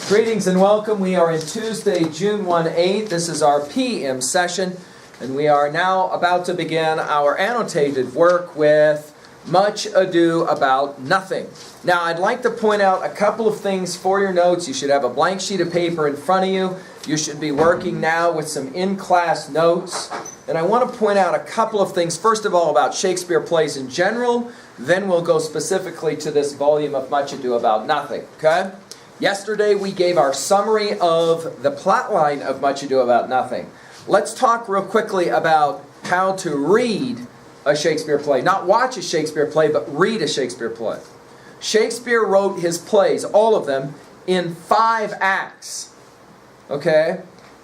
Greetings and welcome. We are in Tuesday, June 1-8. This is our PM session, and we are now about to begin our annotated work with Much Ado About Nothing. Now, I'd like to point out a couple of things for your notes. You should have a blank sheet of paper in front of you. You should be working now with some in-class notes. And I want to point out a couple of things, first of all, about Shakespeare plays in general. Then we'll go specifically to this volume of Much Ado About Nothing, okay? Yesterday we gave our summary of the plotline of Much Ado About Nothing. Let's talk real quickly about how to read a Shakespeare play. Not watch a Shakespeare play, but read a Shakespeare play. Shakespeare wrote his plays, all of them, in 5 acts. Okay?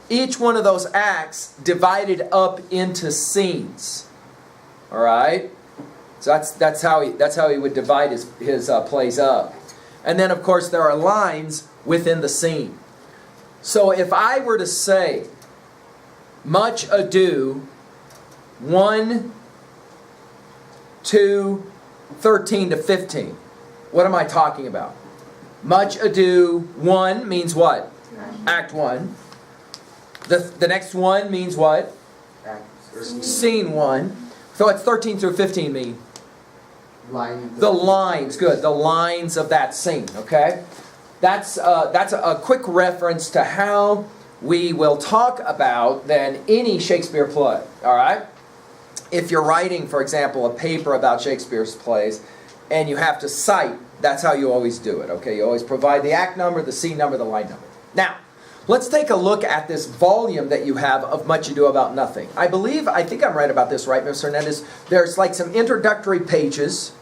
Each one of those acts divided up into scenes. All right? So that's how he would divide his plays up. And then, of course, there are lines within the scene. So if I were to say, Much Ado, 1, 2, 13 to 15, what am I talking about? Much Ado 1 means what? Act 1. The next one means what? Scene 1. So what's 13 through 15 mean? The lines, good. The lines of that scene, okay? That's a quick reference to how we will talk about then any Shakespeare play, all right? If you're writing, for example, a paper about Shakespeare's plays and you have to cite, that's how you always do it, okay? You always provide the act number, the scene number, the line number. Now, let's take a look at this volume that you have of Much Ado About Nothing. I think I'm right about this, right, Mr. Hernandez? There's like some introductory pages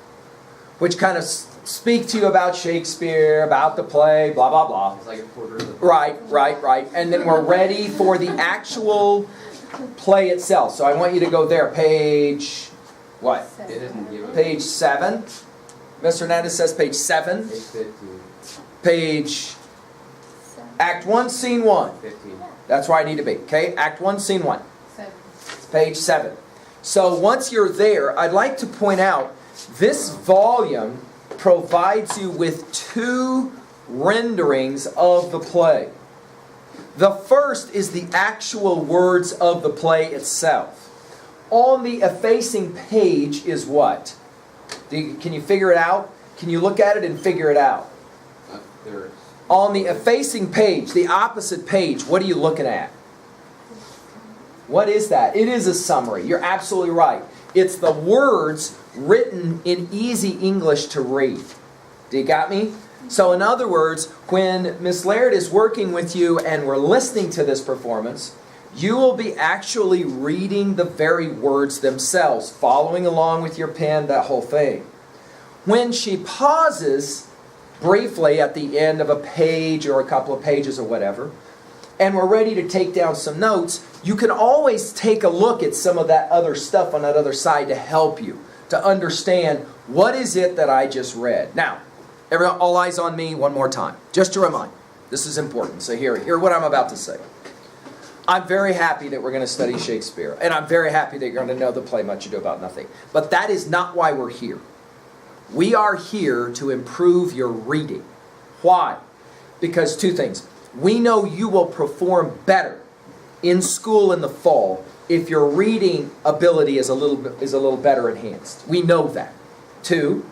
which kind of speak to you about Shakespeare, about the play, blah, blah, blah. It's like a quarter of the... Right. And then we're ready for the actual play itself. So I want you to go there. Page, what? It isn't given. Page 7. Mr. Hernandez says page 7. Page 15. Page... Act 1, Scene 1. 15. That's where I need to be. Okay? Act 1, Scene 1. 7. It's page 7. So once you're there, I'd like to point out this volume provides you with 2 renderings of the play. The first is the actual words of the play itself. On the effacing page is what? Can you figure it out? Can you look at it and figure it out? There. On the effacing page, the opposite page, what are you looking at? What is that? It is a summary. You're absolutely right. It's the words written in easy English to read. Do you got me? So in other words, when Miss Laird is working with you and we're listening to this performance, you will be actually reading the very words themselves, following along with your pen, that whole thing. When she pauses briefly at the end of a page or a couple of pages or whatever, and we're ready to take down some notes, you can always take a look at some of that other stuff on that other side to help you, to understand what is it that I just read. Now, everyone, all eyes on me one more time, just to remind. This is important, so hear what I'm about to say. I'm very happy that we're going to study Shakespeare, and I'm very happy that you're going to know the play Much Ado About Nothing. But that is not why we're here. We are here to improve your reading. Why? Because 2 things. We know you will perform better in school in the fall if your reading ability is a little better enhanced. We know that. 2,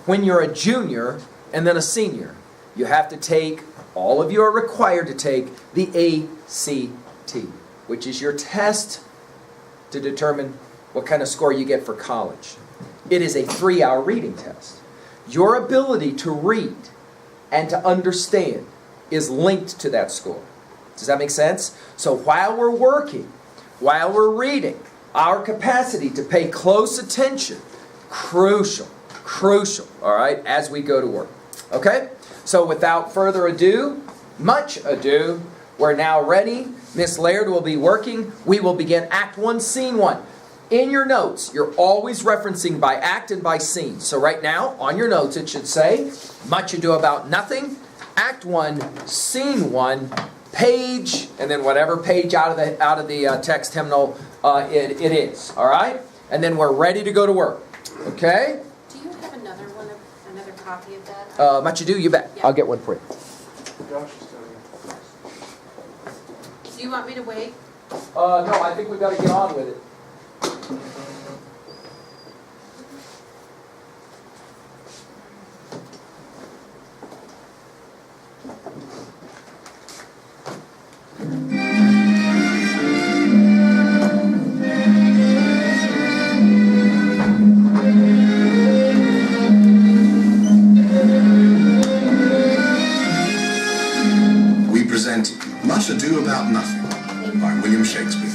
when you're a junior and then a senior, you have to take, all of you are required to take the ACT, which is your test to determine what kind of score you get for college. It is a 3-hour reading test. Your ability to read and to understand is linked to that score. Does that make sense? So while we're working, while we're reading, our capacity to pay close attention, crucial, all right, as we go to work. Okay? So without further ado, Much Ado, we're now ready. Miss Laird will be working. We will begin Act 1, Scene 1. In your notes, you're always referencing by act and by scene. So right now, on your notes, it should say, Much Ado About Nothing, Act 1, Scene 1, page, and then whatever page out of the text hymnal it is. All right? And then we're ready to go to work. Okay? Do you have another copy of that? Much Ado, you bet. Yeah. I'll get one for you. Josh is still here. Do you want me to wait? No, I think we've got to get on with it. We present Much Ado About Nothing by William Shakespeare.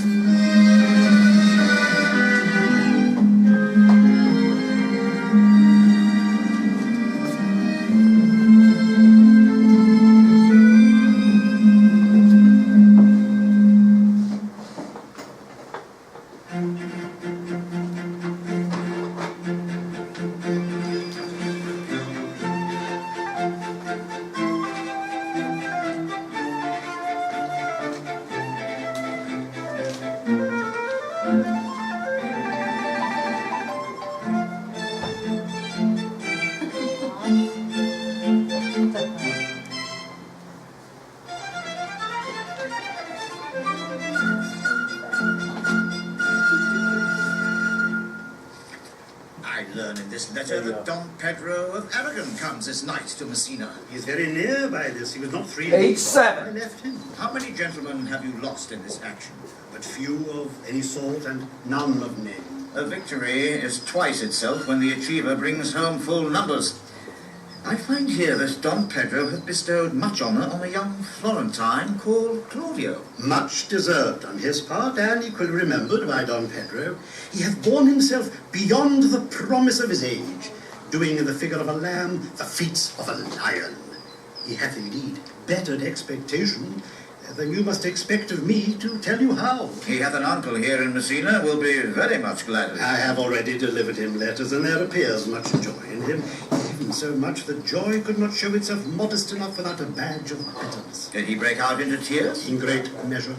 I learn in this letter that Don Pedro of Aragon comes this night to Messina. He is very near by this. He was not 3 Page weeks after I 7. left him. How many gentlemen have you lost in this action? But few of any sort and none of name. A victory is twice itself when the achiever brings home full numbers. I find here that Don Pedro hath bestowed much honour on a young Florentine called Claudio. Much deserved on his part, and equally remembered by Don Pedro. He hath borne himself beyond the promise of his age, doing in the figure of a lamb the feats of a lion. He hath indeed bettered expectation, than you must expect of me to tell you how. He hath an uncle here in Messina, will be very much glad of it. I have already delivered him letters, and there appears much joy in him, even so much that joy could not show itself modest enough without a badge of bitterness. Did he break out into tears? In great measure.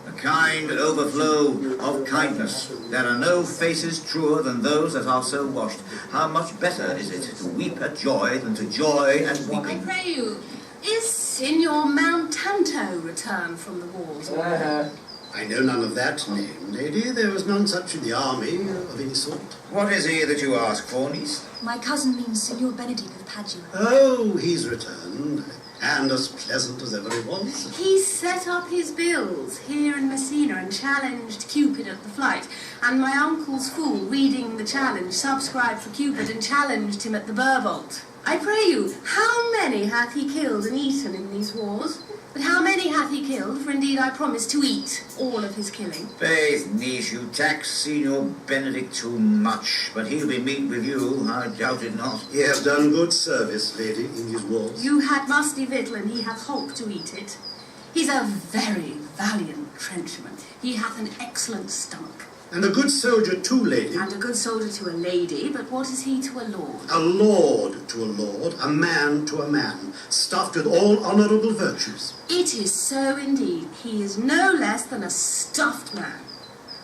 A kind overflow of kindness. There are no faces truer than those that are so washed. How much better is it to weep at joy than to joy at I weeping? pray you, is Signor Mountanto returned from the wars? I know none of that name, lady. There was none such in the army of any sort. What is he that you ask for, niece? My cousin means Signor Benedict of Padua. Oh, he's returned, and as pleasant as ever he was. He set up his bills here in Messina and challenged Cupid at the flight. And my uncle's fool, reading the challenge, subscribed for Cupid and challenged him at the Burvolt. I pray you, how many hath he killed and eaten in these wars? But how many hath he killed? For indeed I promise to eat all of his killing. Faith, niece, you tax Signor Benedict too much, but he'll be meet with you, I doubt it not. He hath done good service, lady, in his wars. You had musty victual, and he hath holp to eat it. He's a very valiant trenchman. He hath an excellent stomach. And a good soldier too, lady. And a good soldier to a lady, but what is he to a lord? A lord to a lord, a man to a man, stuffed with all honourable virtues. It is so indeed. He is no less than a stuffed man.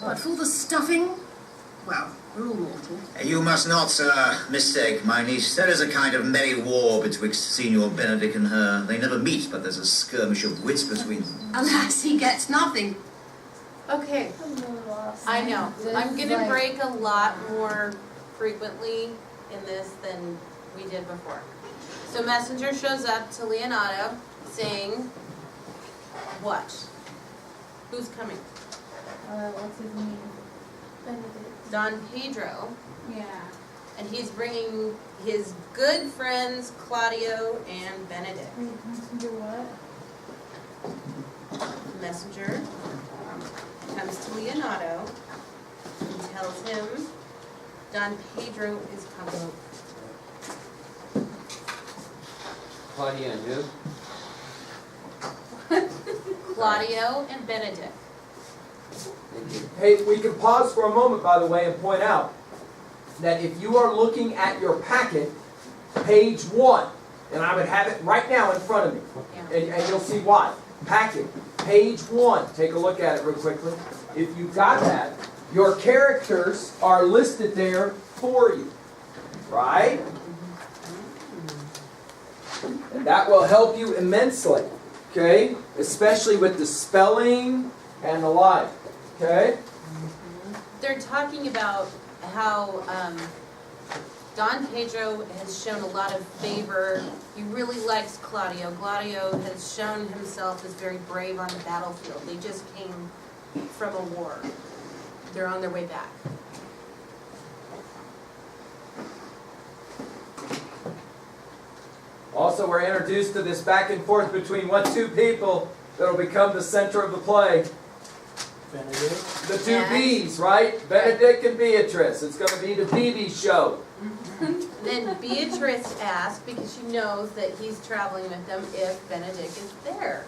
But for the stuffing, well, we're all mortal. You must not, sir, mistake my niece. There is a kind of merry war betwixt Signor Benedict and her. They never meet, but there's a skirmish of wits between them. Alas, he gets nothing. Okay, I know. I'm gonna break a lot more frequently in this than we did before. So messenger shows up to Leonardo saying, what? Who's coming? What's his name? Benedict. Don Pedro, Yeah. and he's bringing his good friends Claudio and Benedict. Wait, messenger what? Messenger comes to Leonardo and tells him Don Pedro is coming. Claudia and who? Claudio and Benedict. Thank you. Hey, we can pause for a moment, by the way, and point out that if you are looking at your packet, page 1, and I would have it right now in front of me, Yeah. and you'll see why. Packet, page 1. Take a look at it real quickly. If you've got that, your characters are listed there for you, right? And that will help you immensely, okay? Especially with the spelling and the like, okay? They're talking about how Don Pedro has shown a lot of favor. He really likes Claudio. Claudio has shown himself as very brave on the battlefield. They just came from a war. They're on their way back. Also, we're introduced to this back and forth between what two people that will become the center of the play. Benedict. The two Yes. B's, right? Benedict and Beatrice. It's going to be the BB show. Then Beatrice asks, because she knows that he's traveling with them, if Benedict is there.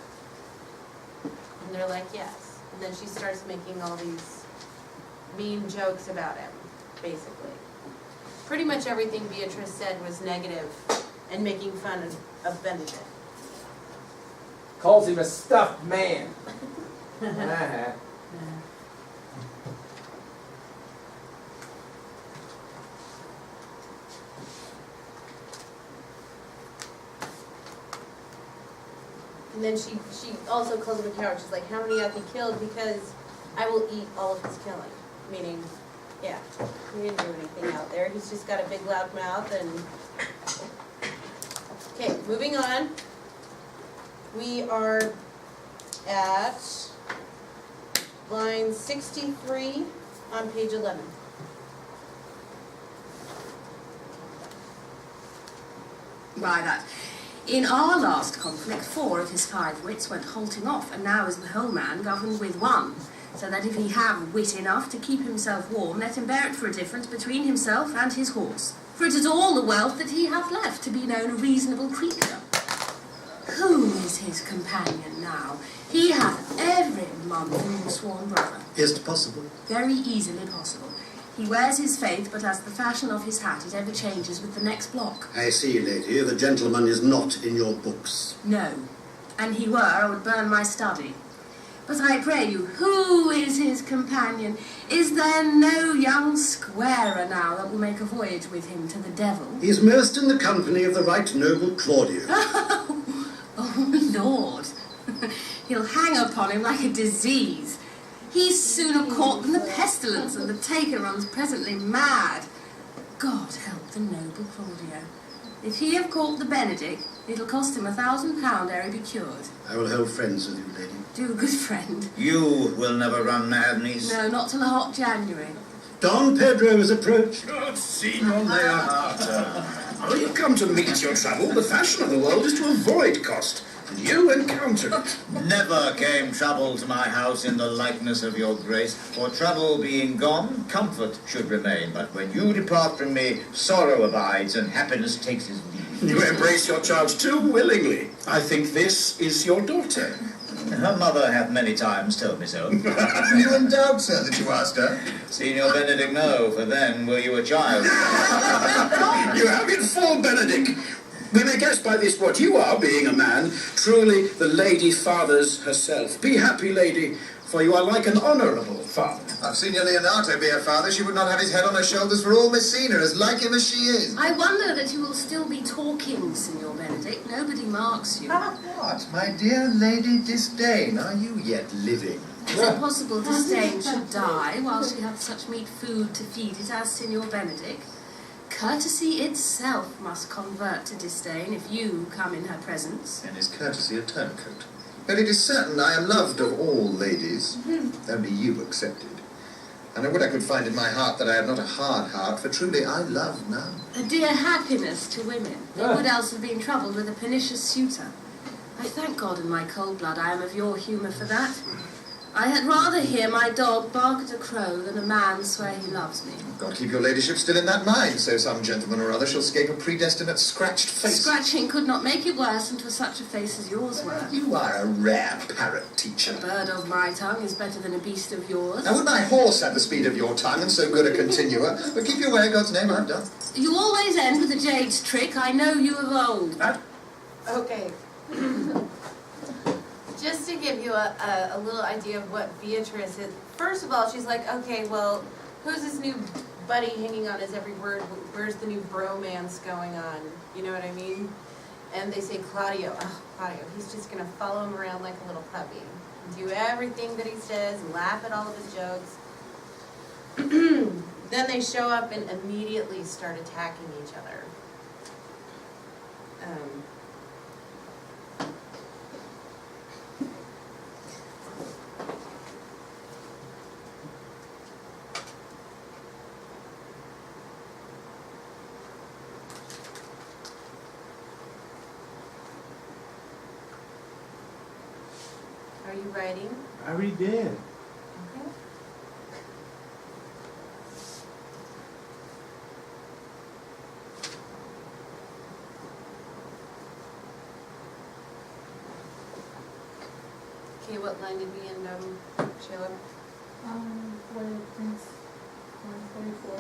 And they're like, yes. And then she starts making all these mean jokes about him, basically. Pretty much everything Beatrice said was negative and making fun of Benedict. Calls him a stuffed man. Uh-huh. And then she also calls him a coward. She's like, how many have you killed? Because I will eat all of his killing. Meaning, yeah, he didn't do anything out there. He's just got a big loud mouth and... Okay, moving on. We are at line 63 on page 11. By that. In our last conflict, 4 of his 5 wits went halting off, and now is the whole man governed with 1. So that if he have wit enough to keep himself warm, let him bear it for a difference between himself and his horse. For it is all the wealth that he hath left to be known a reasonable creature. Who is his companion now? He hath every month a new sworn brother. Is it possible? Very easily possible. He wears his faith, but as the fashion of his hat, it ever changes with the next block. I see, lady. The gentleman is not in your books. No. And he were, I would burn my study. But I pray you, who is his companion? Is there no young squarer now that will make a voyage with him to the devil? He is most in the company of the right noble Claudio. Oh, Lord. He'll hang upon him like a disease. He's sooner caught than the pestilence, and the taker runs presently mad. God help the noble Claudio. If he have caught the Benedict, it'll cost him £1,000 ere he be cured. I will hold friends with you, lady. Do, good friend. You will never run mad, niece. No, not till a hot January. Don Pedro has approached. Good, Signor Leonardo. Well, you've come to meet your trouble. The fashion of the world is to avoid cost, and you encounter it. Never came trouble to my house in the likeness of your grace. For trouble being gone, comfort should remain. But when you depart from me, sorrow abides, and happiness takes his leave. You embrace your charge too willingly. I think this is your daughter. Her mother hath many times told me so. Are you in doubt, sir, that you asked her? Signor Benedict, no, for then were you a child. You have informed Benedict. We may guess by this what you are, being a man, truly the lady father's herself. Be happy, lady, for you are like an honourable father. I've seen your Leonardo be a father. She would not have his head on her shoulders for all Messina, as like him as she is. I wonder that you will still be talking, Signor Benedict. Nobody marks you. What, my dear Lady Disdain, are you yet living? Is it possible Disdain should die while she hath such meet food to feed it as Signor Benedict? Courtesy itself must convert to disdain if you come in her presence. And is courtesy a turncoat? But it is certain I am loved of all ladies, only you excepted. And I would I could find in my heart that I have not a hard heart, for truly I love none. A dear happiness to women. They would else have been troubled with a pernicious suitor. I thank God in my cold blood I am of your humour for that. I had rather hear my dog bark at a crow than a man swear he loves me. God keep your ladyship still in that mind, so some gentleman or other shall scape a predestinate scratched face. Scratching could not make it worse than 'twas such a face as yours were. You are a rare parrot teacher. A bird of my tongue is better than a beast of yours. Now would my horse have the speed of your tongue and so good a continuer? But keep your way, God's name, I'm done. You always end with a jade's trick. I know you of old. Okay. Just to give you a little idea of what Beatrice is, first of all, she's like, okay, well, who's this new buddy hanging on his every word? Where's the new bromance going on? You know what I mean? And they say, Claudio, he's just going to follow him around like a little puppy. Do everything that he says and laugh at all of his jokes. Then they show up and immediately start attacking each other. Are you writing? I already did. Okay. Okay, what line did we end on, Sheila? Where Prince 144.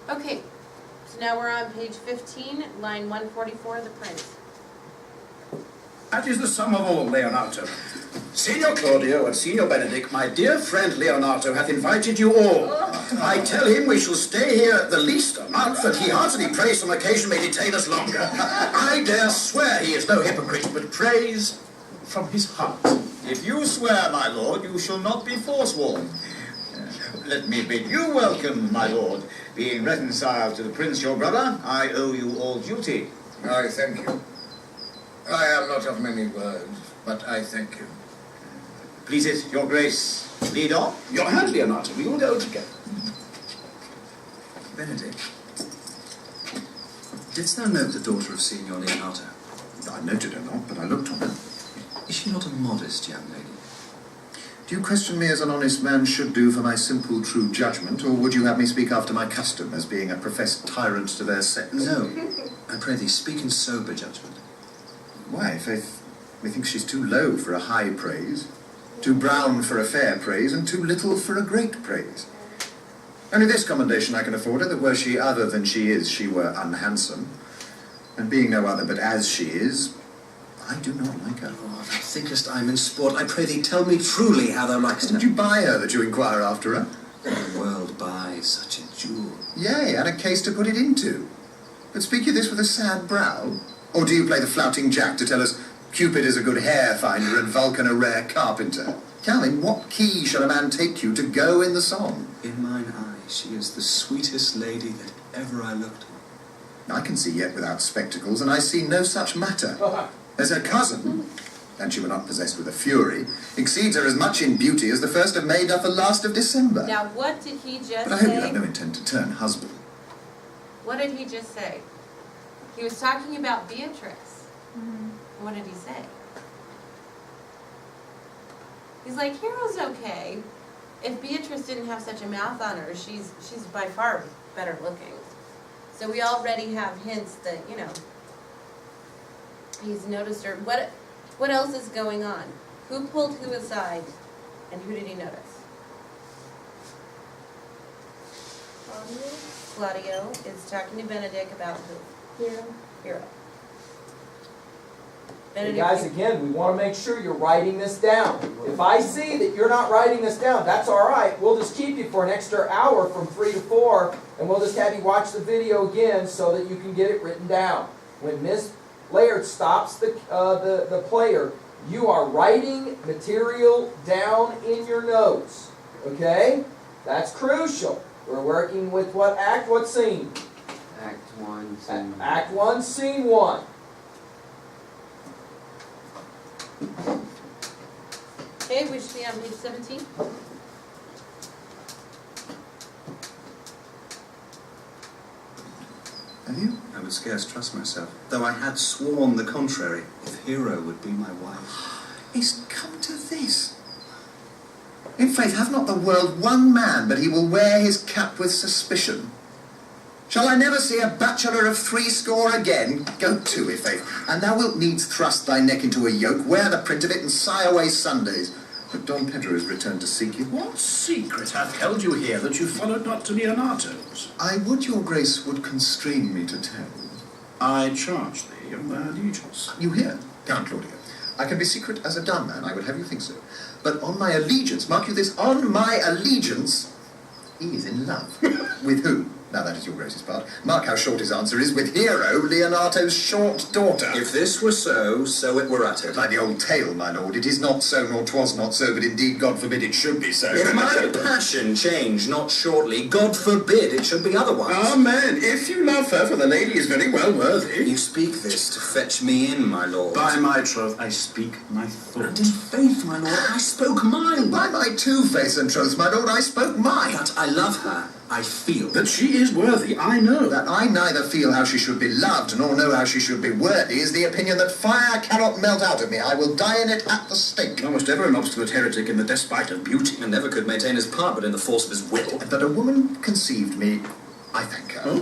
144. Okay, so now we're on page 15, line 144, the prince. That is the sum of all, Leonato. Signor Claudio and Signor Benedict, my dear friend Leonato hath invited you all. I tell him we shall stay here at the least a month, and he heartily prays some occasion may detain us longer. I dare swear he is no hypocrite, but prays from his heart. If you swear, my lord, you shall not be forsworn. Let me bid you welcome, my lord. Being reconciled to the prince your brother, I owe you all duty. I thank you. I am not of many words, but I thank you. Please it, your grace, lead on. Your hand, Leonato, we will go together. Benedict, didst thou note the daughter of Signor Leonato? I noted her not, but I looked on her. Is she not a modest young lady? Do you question me as an honest man should do for my simple true judgment, or would you have me speak after my custom, as being a professed tyrant to their sex? No. I pray thee, speak in sober judgment. Why, faith, methinks she's too low for a high praise, too brown for a fair praise, and too little for a great praise. Only this commendation I can afford her, that were she other than she is, she were unhandsome. And being no other but as she is, I do not like her. Oh, thou thinkest I am in sport. I pray thee, tell me truly how thou likest her. Did you buy her that you inquire after her? The world buys such a jewel. Yea, and a case to put it into. But speak you this with a sad brow? Or do you play the flouting jack to tell us Cupid is a good hair finder and Vulcan a rare carpenter? Cal, in what key shall a man take you to go in the song? In mine eye she is the sweetest lady that ever I looked on. I can see yet without spectacles, and I see no such matter. As her cousin, and she were not possessed with a fury, exceeds her as much in beauty as the 1st of May doth the last of December. Now, what did he just say? But I hope you have no intent to turn husband. What did he just say? He was talking about Beatrice. Mm-hmm. What did he say? He's like, Hero's okay. If Beatrice didn't have such a mouth on her, she's by far better looking. So we already have hints that, you know, he's noticed her. What else is going on? Who pulled who aside, and who did he notice? Claudio is talking to Benedict about who? Hero. Hey guys, again, we want to make sure you're writing this down. If I see that you're not writing this down, that's all right. We'll just keep you for an extra hour from 3 to 4, and we'll just have you watch the video again so that you can get it written down. When Miss Laird stops the player, you are writing material down in your notes. Okay? That's crucial. We're working with what act, what scene? Act 1, Scene 1. Act 1, Scene 1. Okay, we should be on page 17. Have you? I would scarce trust myself, though I had sworn the contrary, if Hero would be my wife. It's come to this. In faith, have not the world one man, but he will wear his cap with suspicion. Shall I never see a bachelor of threescore again? Go to, i' faith, and thou wilt needs thrust thy neck into a yoke, wear the print of it, and sigh away Sundays. But Don Pedro is returned to seek you. What secret hath held you here that you followed not to Leonato's? I would your grace would constrain me to tell. I charge thee on thy allegiance. You hear, Count Claudio? I can be secret as a dumb man, I would have you think so. But on my allegiance, mark you this, on my allegiance, He is in love. With whom? Now that is your greatest part. Mark how short his answer is. With Hero, Leonato's short daughter. If this were so, so it were uttered. Like the old tale, my lord. It is not so, nor 'twas not so, but indeed, God forbid, it should be so. If my passion change not shortly, God forbid it should be otherwise. Amen. If you love her, for the lady is very well worthy. You speak this to fetch me in, my lord. By my troth, I speak my And thought. in faith, my lord, I spoke mine. By my two-face and troth, my lord, I spoke mine. That I love her, I feel. That she is worthy, I know. That I neither feel how she should be loved, nor know how she should be worthy, is the opinion that fire cannot melt out of me. I will die in it at the stake. Almost ever an obstinate heretic in the despite of beauty. And never could maintain his part but in the force of his will. That a woman conceived me, I thank her.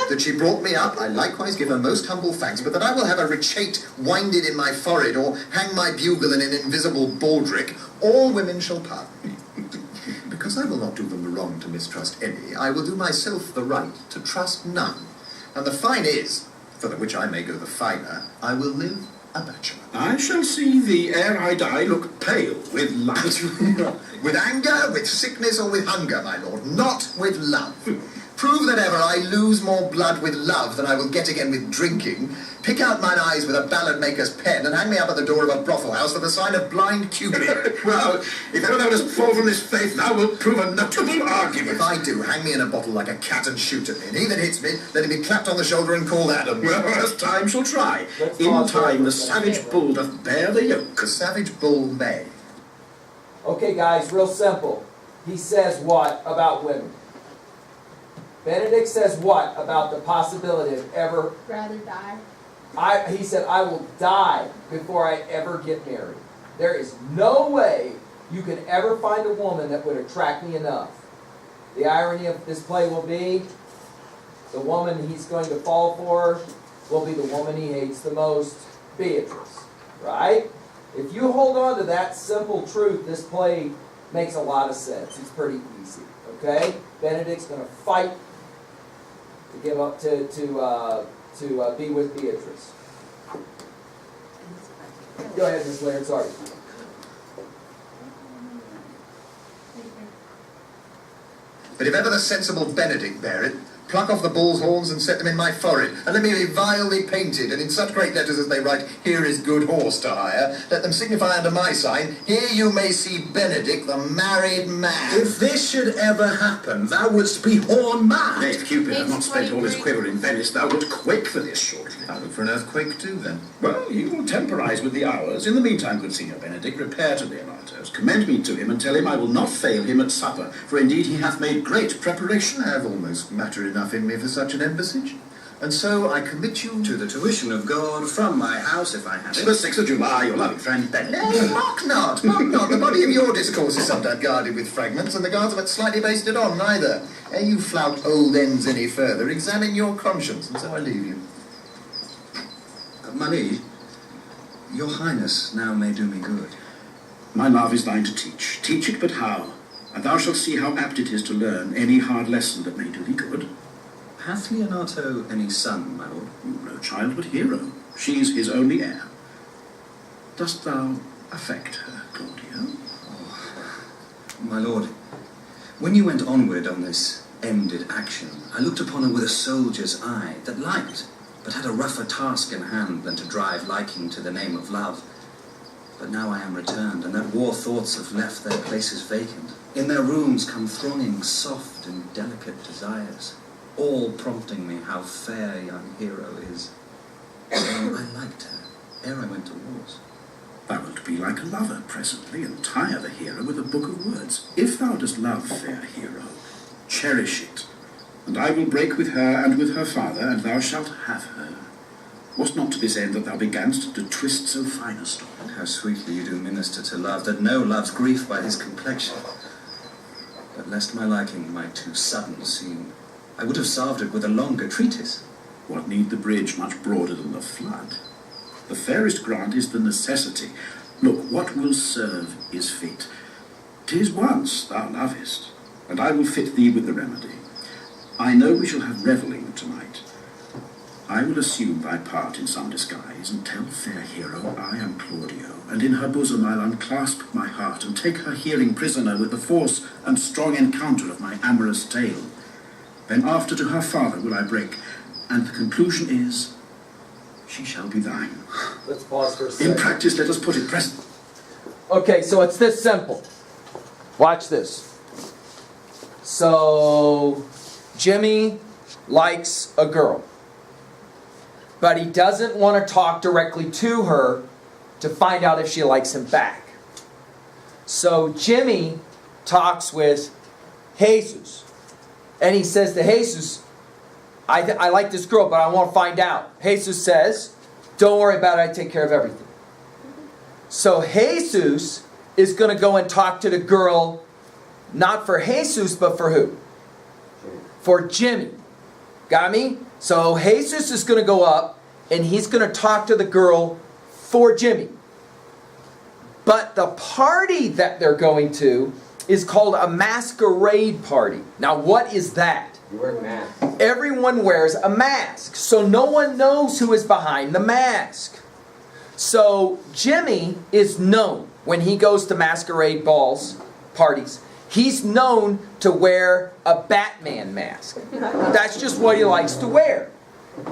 That she brought me up, I likewise give her most humble thanks, but that I will have a rechate winded in my forehead, or hang my bugle in an invisible baldric, all women shall pardon me. Because I will not do them the wrong to mistrust any, I will do myself the right to trust none. And the fine is, for the which I may go the finer, I will live a bachelor. I shall see thee, ere I die, look pale with light. With anger, with sickness, or with hunger, my lord, not with love. Prove that ever I lose more blood with love than I will get again with drinking. Pick out mine eyes with a ballad maker's pen, and hang me up at the door of a brothel house for the sign of blind Cupid. Well, if ever thou dost fall from this faith, thou wilt prove a notable argument. If I do, hang me in a bottle like a cat and shoot at me, and he that hits me, let him be clapped on the shoulder and called Adam. Well, as time shall try. In time the savage bull doth bear the yoke. The savage bull may. Okay, guys, real simple. He says what about women? Benedict says what about the possibility of ever... Rather die. He said, I will die before I ever get married. There is no way you can ever find a woman that would attract me enough. The irony of this play will be, the woman he's going to fall for will be the woman he hates the most, Beatrice. Right? If you hold on to that simple truth, this play makes a lot of sense. It's pretty easy. Okay? Benedict's going to fight to give up to be with Beatrice. Go ahead, Ms. Laird, sorry. But if ever the sensible Benedict bear it, pluck off the bull's horns and set them in my forehead, and let me be vilely painted, and in such great letters as they write, here is good horse to hire, let them signify under my sign, here you may see Benedict, the married man. If this should ever happen, thou wouldst be horn mad. If Cupid had not Page spent all his 23. quiver in Venice, thou wilt quake for this shortly. I look for an earthquake too, then. Well, he will temporize with the hours. In the meantime, good Signor Benedict, repair to Leonato's, commend me to him, and tell him I will not fail him at supper, for indeed he hath made great preparation. I have almost matter enough in me for such an embassage, and so I commit you To the tuition of God from my house, if I had The it. 6th of July, your loving friend Benedict. No, mock not, mock not. The body of your discourse is sometimes guarded with fragments, and the guards of it slightly basted on, neither. Ere you flout old ends any further, examine your conscience, and so I leave you. My liege, your highness now may do me good. My love is thine to teach. Teach it but how? And thou shalt see how apt it is to learn any hard lesson that may do thee good. Hath Leonato any son, my lord? No child but Hero. She's his only heir. Dost thou affect her, Claudio? My lord, when you went onward on this ended action, I looked upon her with a soldier's eye that liked, but had a rougher task in hand than to drive liking to the name of love. But now I am returned, and that war thoughts have left their places vacant. In their rooms come thronging soft and delicate desires, all prompting me how fair young Hero is. I liked her ere I went to wars. Thou wilt be like a lover presently, and tire the hero with a book of words. If thou dost love fair Hero, cherish it, and I will break with her and with her father, and thou shalt have her. Was not to this end that thou beganst to twist so fine a storm? How sweetly you do minister to love, that no loves grief by his complexion. But lest my liking might too sudden seem, I would have salved it with a longer treatise. What need the bridge much broader than the flood? The fairest grant is the necessity. Look, what will serve is fit. 'Tis once thou lovest, and I will fit thee with the remedy. I know we shall have revelling tonight. I will assume thy part in some disguise, and tell fair hero I am Claudio, and in her bosom I'll unclasp my heart, and take her hearing prisoner with the force and strong encounter of my amorous tale. Then after to her father will I break, and the conclusion is, she shall be thine. Let's pause for a second. In practice, let us put it present. Okay, so it's this simple. Watch this. So, Jimmy likes a girl, but he doesn't want to talk directly to her to find out if she likes him back. So Jimmy talks with Jesus, and he says to Jesus, I like this girl, but I want to find out. Jesus says, don't worry about it, I take care of everything. So Jesus is going to go and talk to the girl, not for Jesus, but for who? For Jimmy. Got me? So Jesus is going to go up, and he's going to talk to the girl for Jimmy. But the party that they're going to is called a masquerade party. Now, what is that? You wear a mask. Everyone wears a mask, so no one knows who is behind the mask. So Jimmy is known when he goes to masquerade balls, parties. He's known to wear a Batman mask. That's just what he likes to wear.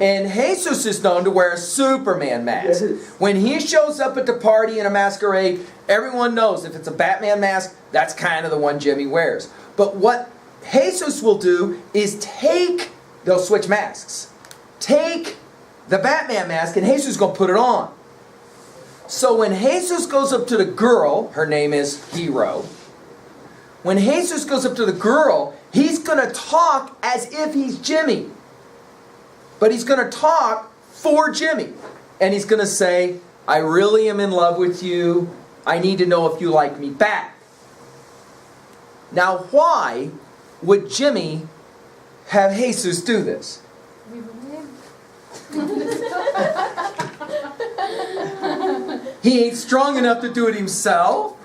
And Jesus is known to wear a Superman mask. When he shows up at the party in a masquerade, everyone knows if it's a Batman mask, that's kind of the one Jimmy wears. But what Jesus will do is they'll switch masks. Take the Batman mask and Jesus is going to put it on. So when Jesus goes up to the girl, her name is Hero. When Jesus goes up to the girl, he's going to talk as if he's Jimmy. But he's going to talk for Jimmy. And he's going to say, I really am in love with you. I need to know if you like me back. Now, why would Jimmy have Jesus do this? He ain't strong enough to do it himself.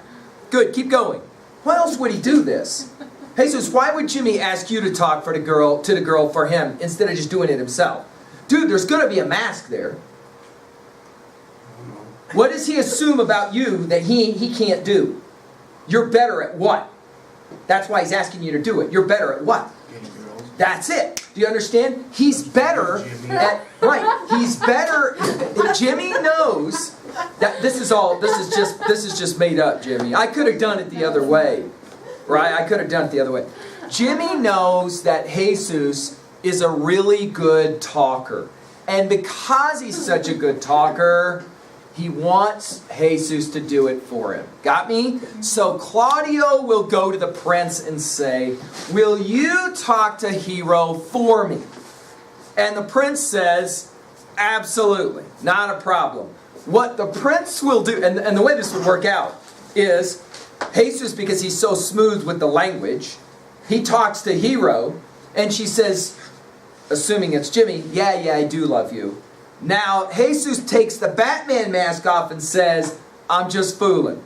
Good, keep going. Why else would he do this? Jesus, why would Jimmy ask you to talk to the girl for him instead of just doing it himself? Dude, there's going to be a mask there. What does he assume about you that he can't do? You're better at what? That's why he's asking you to do it. You're better at what? That's it. Do you understand? He's better at, right, he's better. Jimmy knows that this is just made up, Jimmy. I could have done it the other way. Right? I could have done it the other way. Jimmy knows that Jesus is a really good talker. And because he's such a good talker, he wants Jesus to do it for him. Got me? So Claudio will go to the prince and say, will you talk to Hero for me? And the prince says, absolutely, not a problem. What the prince will do, and the way this would work out is, Jesus, because he's so smooth with the language, he talks to Hero, and she says, assuming it's Jimmy, yeah, I do love you. Now, Jesus takes the Batman mask off and says, I'm just fooling.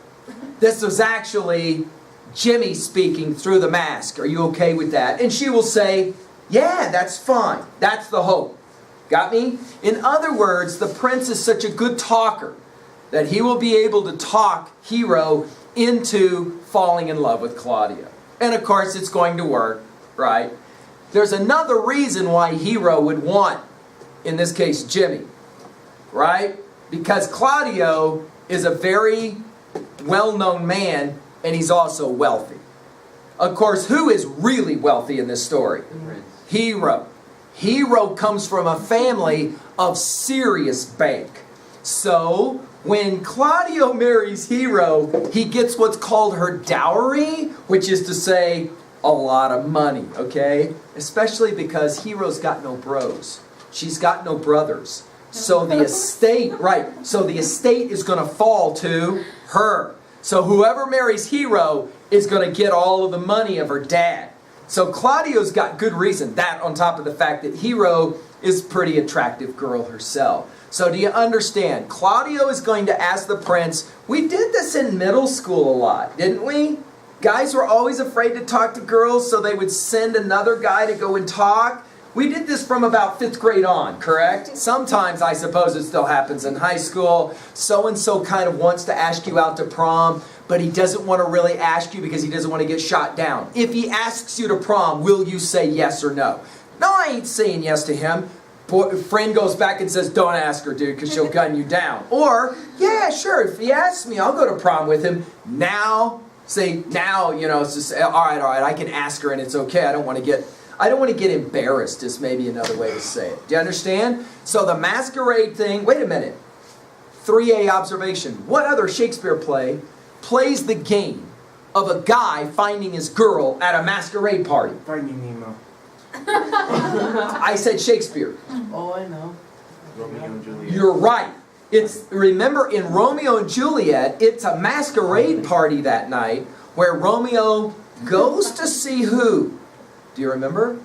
This was actually Jimmy speaking through the mask. Are you okay with that? And she will say, yeah, that's fine. That's the hope. Got me? In other words, the prince is such a good talker that he will be able to talk Hero into falling in love with Claudia. And of course, it's going to work, right? There's another reason why Hero would want, in this case, Jimmy, right? Because Claudio is a very well-known man, and he's also wealthy. Of course, who is really wealthy in this story? Hero. Hero comes from a family of serious bank. So, when Claudio marries Hero, he gets what's called her dowry, which is to say, a lot of money, okay? Especially because Hero's got no bros. She's got no brothers. So the estate, right, so the estate is going to fall to her. So whoever marries Hero is going to get all of the money of her dad. So Claudio's got good reason, that on top of the fact that Hero is a pretty attractive girl herself. So do you understand? Claudio is going to ask the prince, we did this in middle school a lot, didn't we? Guys were always afraid to talk to girls, so they would send another guy to go and talk. We did this from about 5th grade on, correct? Sometimes I suppose it still happens in high school. So-and-so kind of wants to ask you out to prom, but he doesn't want to really ask you because he doesn't want to get shot down. If he asks you to prom, will you say yes or no? No, I ain't saying yes to him. Friend goes back and says, don't ask her, dude, because she'll gun you down. Or, yeah, sure, if he asks me, I'll go to prom with him. Now, you know, it's just, all right, I can ask her and it's okay. I don't want to get embarrassed is maybe another way to say it. Do you understand? So the masquerade thing, wait a minute. 3A observation. What other Shakespeare play plays the game of a guy finding his girl at a masquerade party? Finding Nemo. I said Shakespeare. Oh, I know. Romeo and Juliet. You're right. Remember in Romeo and Juliet, it's a masquerade party that night where Romeo goes to see who? Do you remember?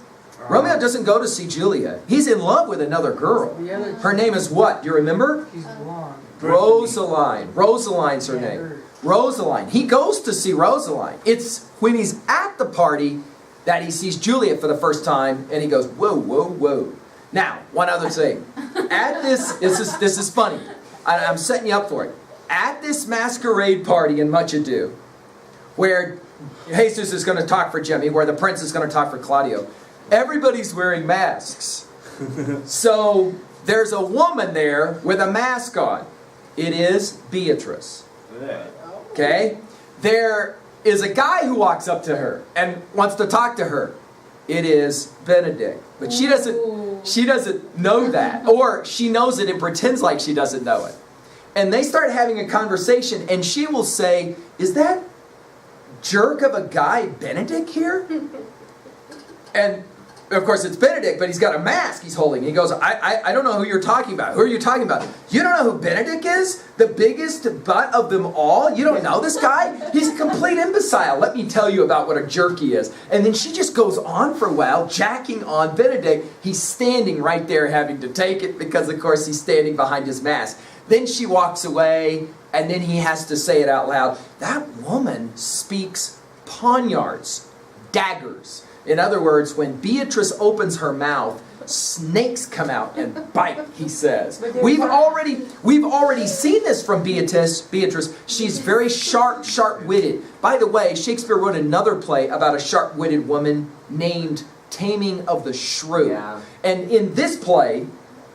Romeo doesn't go to see Juliet. He's in love with another girl. Her name is what? Do you remember? She's blonde. Rosaline. Rosaline's her name. Rosaline. He goes to see Rosaline. It's when he's at the party that he sees Juliet for the first time, and he goes, whoa, whoa, whoa. Now, one other thing. At this is funny. I'm setting you up for it. At this masquerade party in Much Ado, where Jesus is going to talk for Jimmy, where the prince is going to talk for Claudio, everybody's wearing masks. So there's a woman there with a mask on. It is Beatrice. Okay? There is a guy who walks up to her and wants to talk to her. It is Benedict. But she doesn't know that. Or she knows it and pretends like she doesn't know it. And they start having a conversation and she will say, is that jerk of a guy Benedict here? And of course it's Benedict, but he's got a mask he's holding. He goes, I don't know who you're talking about. Who are you talking about? You don't know who Benedict is? The biggest butt of them all? You don't know this guy? He's a complete imbecile. Let me tell you about what a jerk he is. And then she just goes on for a while, jacking on Benedict. He's standing right there having to take it because, of course, he's standing behind his mask. Then she walks away, and then he has to say it out loud. That woman speaks poniards, daggers. In other words, when Beatrice opens her mouth, snakes come out and bite, he says. We've already seen this from Beatrice. She's very sharp-witted. By the way, Shakespeare wrote another play about a sharp-witted woman named Taming of the Shrew. Yeah. And in this play,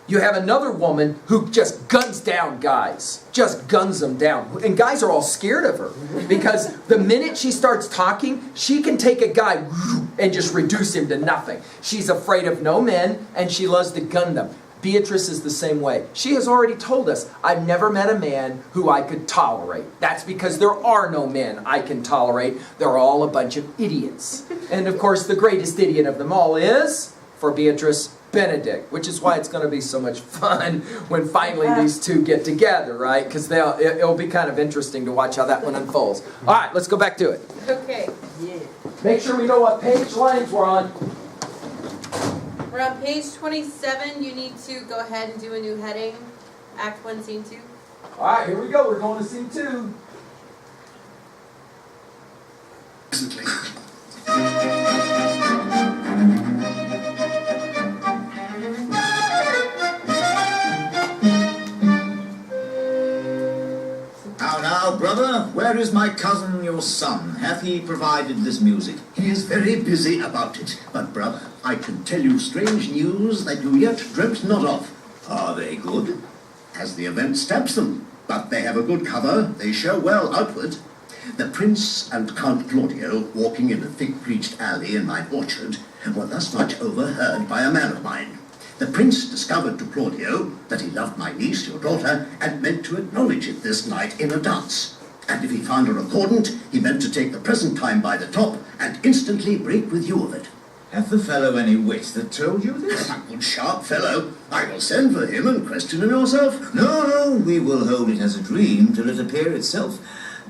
you have another woman who just guns down guys. Just guns them down. And guys are all scared of her. Because the minute she starts talking, she can take a guy and just reduce him to nothing. She's afraid of no men, and she loves to gun them. Beatrice is the same way. She has already told us, I've never met a man who I could tolerate. That's because there are no men I can tolerate. They're all a bunch of idiots. And of course, the greatest idiot of them all is, for Beatrice, Benedict, which is why it's going to be so much fun when finally these two get together, right? Because it'll be kind of interesting to watch how that one unfolds. All right, let's go back to it. Okay. Yeah. Make sure we know what page lines we're on. We're on page 27. You need to go ahead and do a new heading. Act 1, Scene 2. All right, here we go. We're going to Scene 2. Now, brother, where is my cousin, your son? Hath he provided this music? He is very busy about it. But, brother, I can tell you strange news that you yet dreamt not of. Are they good? As the event stamps them. But they have a good cover. They show well outward. The Prince and Count Claudio, walking in a thick-breeched alley in my orchard, were thus much overheard by a man of mine. The Prince discovered to Claudio that he loved my niece, your daughter, and meant to acknowledge it this night in a dance. And if he found her accordant, he meant to take the present time by the top and instantly break with you of it. Hath the fellow any wit that told you this? A good sharp fellow. I will send for him and question him yourself. No, we will hold it as a dream till it appear itself.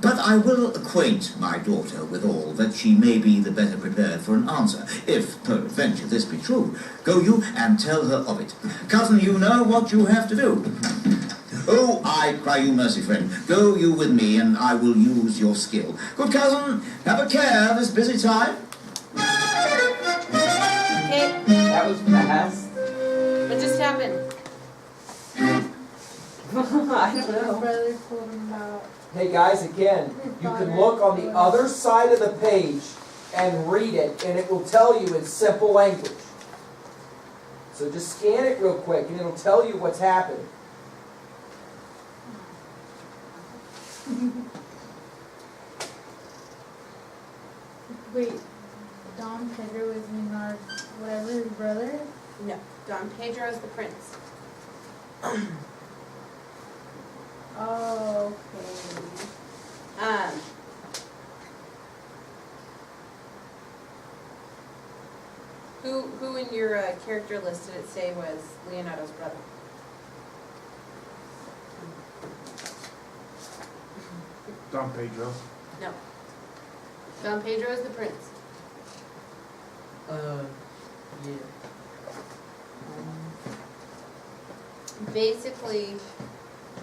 But I will acquaint my daughter with all, that she may be the better prepared for an answer, if peradventure this be true. Go you and tell her of it. Cousin, you know what you have to do. Oh, I cry you mercy, friend. Go you with me, and I will use your skill. Good cousin, have a care this busy time. Okay, That was fast. what just happened? I don't His know. brother told him about. Hey guys, again, you can look on the other side of the page and read it, and it will tell you in simple language. So just scan it real quick, and it'll tell you what's happened. Wait, Don Pedro is Leonardo's whatever his brother? No, Don Pedro is the prince. Oh, okay. Who in your character list did it say was Leonardo's brother? Don Pedro. No. Don Pedro is the prince. Yeah. Basically,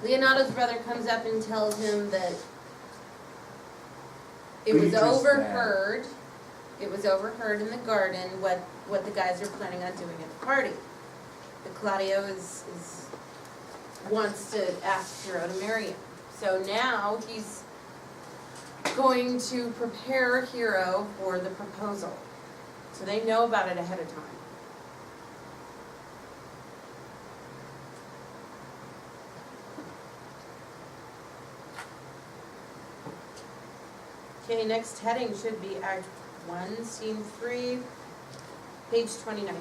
Leonardo's brother comes up and tells him that it was Beatrice overheard. It was overheard in the garden what the guys are planning on doing at the party. That Claudio wants to ask Hero to marry him. So now he's going to prepare Hero for the proposal. So they know about it ahead of time. Okay, next heading should be Act 1, Scene 3, page 29.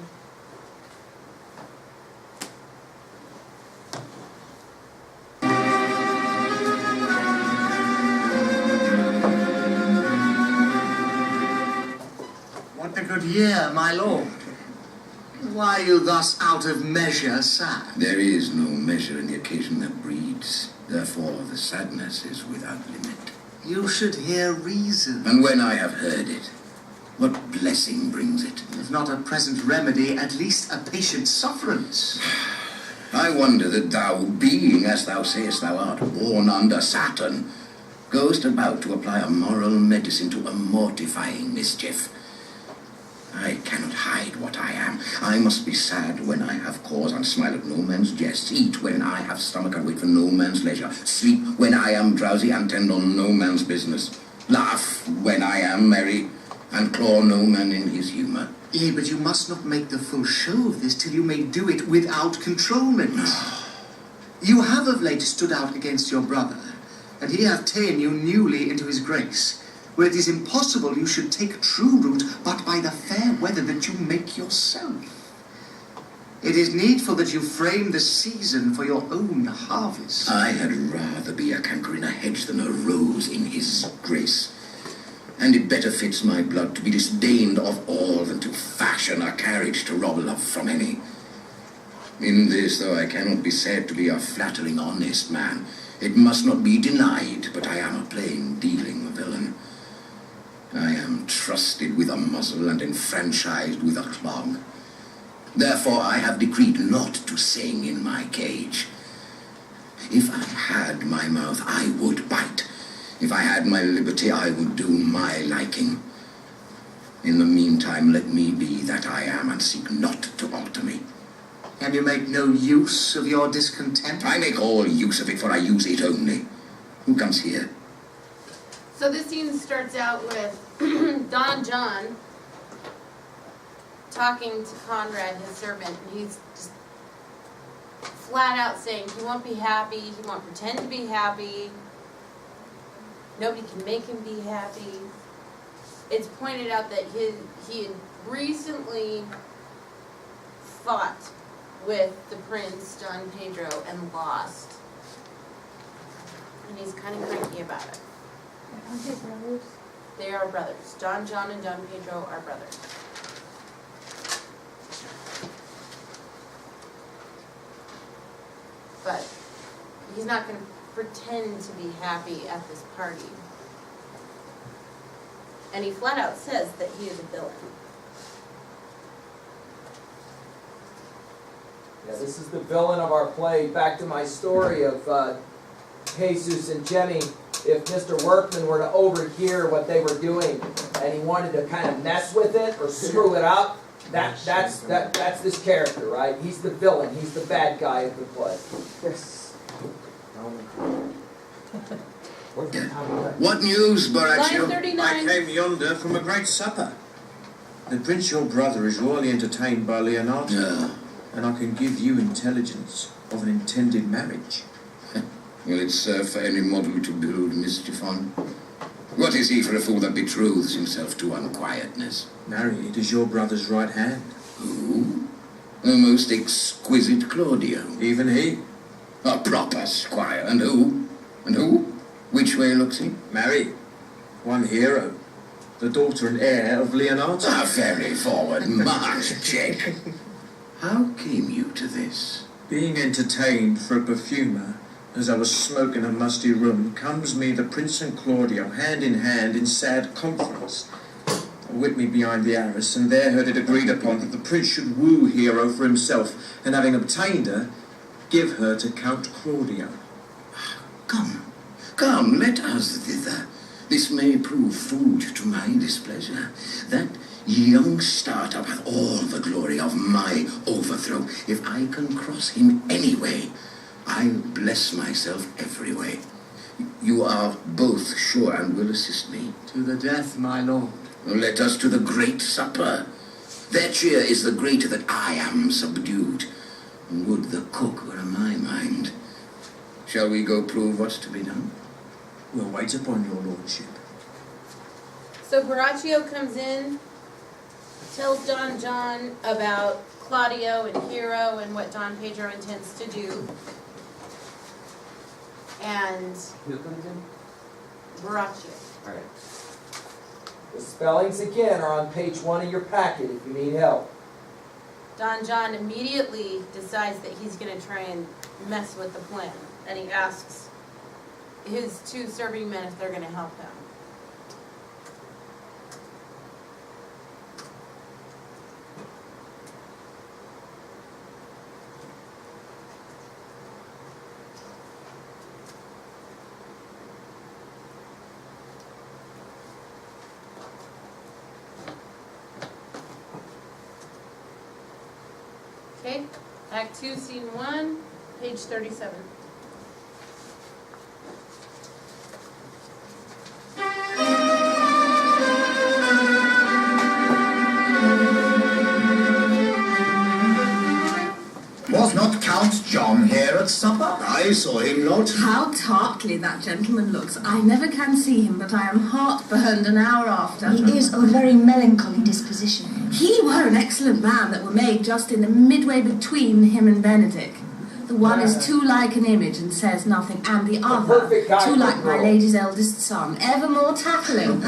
What a good year, my lord. Why are you thus out of measure sad? There is no measure in the occasion that breeds. Therefore, the sadness is without limit. You should hear reason. And when I have heard it, what blessing brings it? If not a present remedy, at least a patient sufferance. I wonder that thou, being as thou sayest thou art, born under Saturn, goest about to apply a moral medicine to a mortifying mischief. I cannot hide what I am. I must be sad when I have cause and smile at no man's jests, eat when I have stomach and wait for no man's leisure, sleep when I am drowsy and tend on no man's business, laugh when I am merry, and claw no man in his humour. Yea, but you must not make the full show of this till you may do it without controlment. You have of late stood out against your brother, and he hath ta'en you newly into his grace, where it is impossible you should take true root but by the fair weather that you make yourself. It is needful that you frame the season for your own harvest. I had rather be a canker in a hedge than a rose in his grace. And it better fits my blood to be disdained of all than to fashion a carriage to rob love from any. In this, though I cannot be said to be a flattering honest man, it must not be denied, but I am a plain dealing villain. I am trusted with a muzzle and enfranchised with a clog. Therefore I have decreed not to sing in my cage. If I had my mouth, I would bite. If I had my liberty, I would do my liking. In the meantime, let me be that I am, and seek not to alter me. Can you make no use of your discontent? I make all use of it, for I use it only. Who comes here? So this scene starts out with Don John talking to Conrad, his servant, and he's just flat out saying he won't be happy, he won't pretend to be happy, nobody can make him be happy. It's pointed out that he had recently fought with the prince, Don Pedro, and lost. And he's kind of cranky about it. Aren't they brothers? They are brothers. Don John and Don Pedro are brothers. But he's not going to pretend to be happy at this party. And he flat out says that he is a villain. Yeah, this is the villain of our play. Back to my story of Jesus and Jenny. If Mr. Workman were to overhear what they were doing and he wanted to kind of mess with it or screw it up, That's this character, right? He's the villain. He's the bad guy of the play. Yes. What news, Borachio? Line 39. I came yonder from a great supper. The prince your brother is royally entertained by Leonardo, Yeah. and I can give you intelligence of an intended marriage. Will it serve for any model to build mischief on? What is he for a fool that betroths himself to unquietness? Marry, it is your brother's right hand. Who? The most exquisite Claudio. Even he. A proper squire. And who? And who? Which way looks he? Marry, one hero. The daughter and heir of Leonardo. A very forward march, Jake. How came you to this? Being entertained for a perfumer, as I was smoking a musty room, comes me the Prince and Claudio hand in sad conference. I whipped me behind the arras, and there heard it agreed upon that the Prince should woo Hero for himself, and having obtained her, give her to Count Claudio. Come, let us thither. This may prove food to my displeasure. That young startup hath all the glory of my overthrow. If I can cross him anyway, I'll bless myself every way. You are both sure and will assist me. To the death, my lord. Let us to the great supper. Their cheer is the greater that I am subdued. Would the cook were of my mind. Shall we go prove what's to be done? We'll wait upon your lordship. So Borachio comes in, tells Don John about Claudio and Hero and what Don Pedro intends to do. And Who comes in? Borachio. All right. The spellings again are on page 1 of your packet if you need help. Don John immediately decides that he's going to try and mess with the plan. And he asks his 2 serving men if they're going to help him. Okay, Act 2, Scene 1, page 37. Was not Count John here at supper? I saw him not. How tartly that gentleman looks. I never can see him, but I am heartburned an hour after. He is of a very melancholy disposition. He were an excellent man that were made just in the midway between him and Benedict. The one is too like an image and says nothing, and the other perfect guy too for like my girl. lady's eldest son, evermore tattling.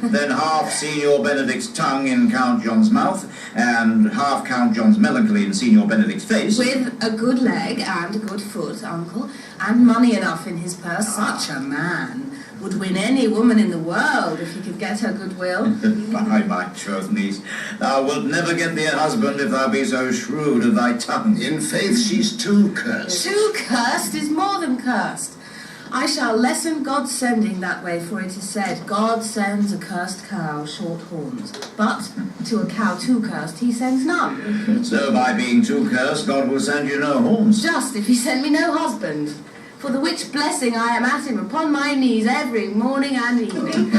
Then half Signor Benedict's tongue in Count John's mouth, and half Count John's melancholy in Signor Benedict's face. With a good leg and a good foot, uncle, and money enough in his purse, such a man would win any woman in the world if he could get her goodwill. By my troth, niece, thou wilt never get thee a husband if thou be so shrewd of thy tongue. In faith, she's too cursed. Too cursed is more than cursed. I shall lessen God's sending that way, for it is said, God sends a cursed cow short horns, but to a cow too cursed he sends none. So by being too cursed, God will send you no horns. Just if he sent me no husband. For the which blessing I am at him upon my knees every morning and evening.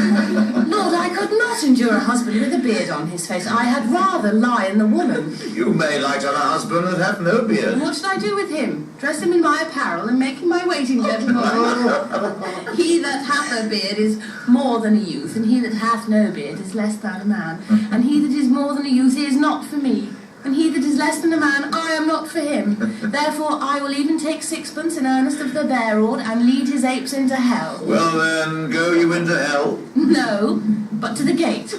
Lord, I could not endure a husband with a beard on his face. I had rather lie in the woman. You may light on a husband that hath no beard. And what should I do with him? Dress him in my apparel and make him my waiting gentleman? He that hath a beard is more than a youth, and he that hath no beard is less than a man. And he that is more than a youth is not for me. And he that is less than a man, I am not for him. Therefore I will even take sixpence in earnest of the bear-ord, and lead his apes into hell. Well then, go you into hell. No, but to the gate.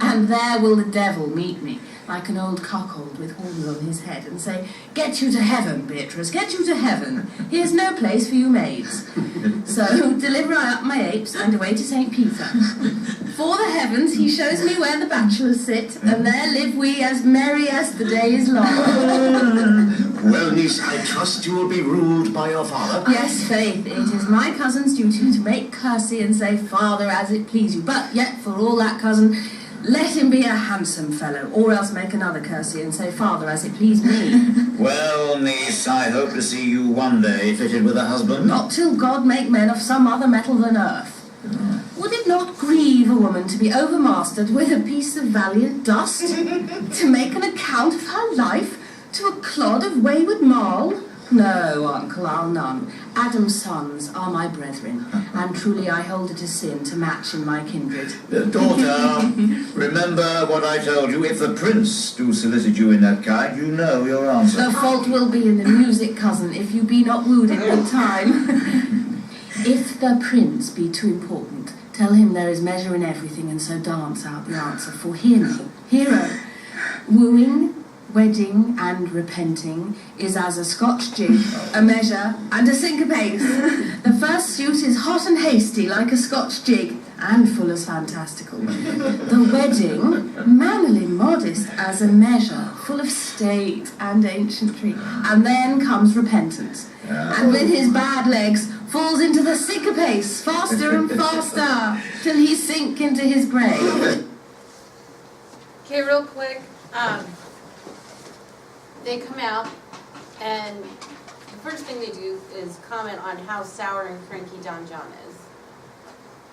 And there will the devil meet me, like an old cuckold with horns on his head, and say, Get you to heaven, Beatrice, get you to heaven. Here's no place for you maids. So deliver I up my apes, and away to St. Peter. For the heavens, he shows me where the bachelors sit, and there live we as merry as the day is long. Well, niece, I trust you will be ruled by your father. Yes, faith, it is my cousin's duty to make courtesy and say, Father, as it please you. But yet, for all that, cousin, Let him be a handsome fellow, or else make another curtsy and say, Father, as it please me. Well, niece, I hope to see you one day fitted with a husband. Not till God make men of some other metal than earth. Would it not grieve a woman to be overmastered with a piece of valiant dust? To make an account of her life to a clod of wayward marl? No, uncle, I'll none. Adam's sons are my brethren, and truly I hold it a sin to match in my kindred. Daughter, remember what I told you. If the prince do solicit you in that kind, you know your answer. The fault will be in the music, cousin, if you be not wooed in good time. If the prince be too important, tell him there is measure in everything, and so dance out the answer. For hear me, hero, wooing, wedding, and repenting is as a Scotch jig, a measure, and a syncopate. The first suit is hot and hasty like a Scotch jig, and full as fantastical. The wedding, mannerly modest as a measure, full of state and ancientry. And then comes repentance. And with his bad legs, falls into the syncopace, faster and faster, till he sink into his grave. Okay, real quick, they come out, and the first thing they do is comment on how sour and cranky Don John is.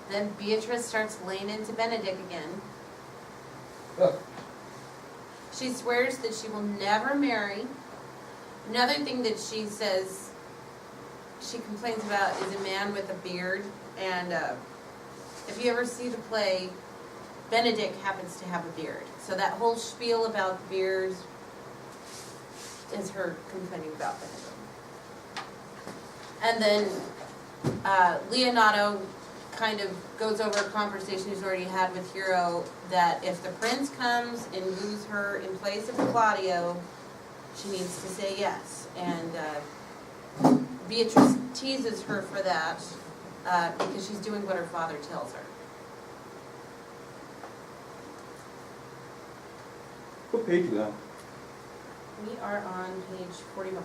Then Beatrice starts laying into Benedict again. She swears that she will never marry. Another thing that she says, she complains about, is a man with a beard. And if you ever see the play, Benedict happens to have a beard. So that whole spiel about the beard is her complaining about Benedict. And then Leonardo kind of goes over a conversation he's already had with Hero, that if the prince comes and woos her in place of Claudio, she needs to say yes. And Beatrice teases her for that because she's doing what her father tells her. What page are we on? We are on page 41.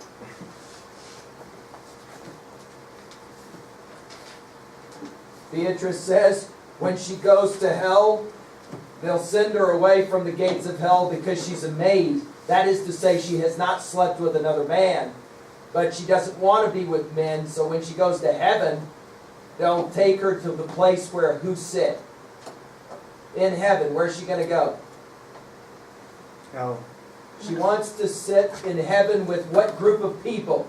Beatrice says when she goes to hell, they'll send her away from the gates of hell because she's a maid. That is to say, she has not slept with another man. But she doesn't want to be with men, so when she goes to heaven, they'll take her to the place where who sit? In heaven. Where's she going to go? Hell. She wants to sit in heaven with what group of people?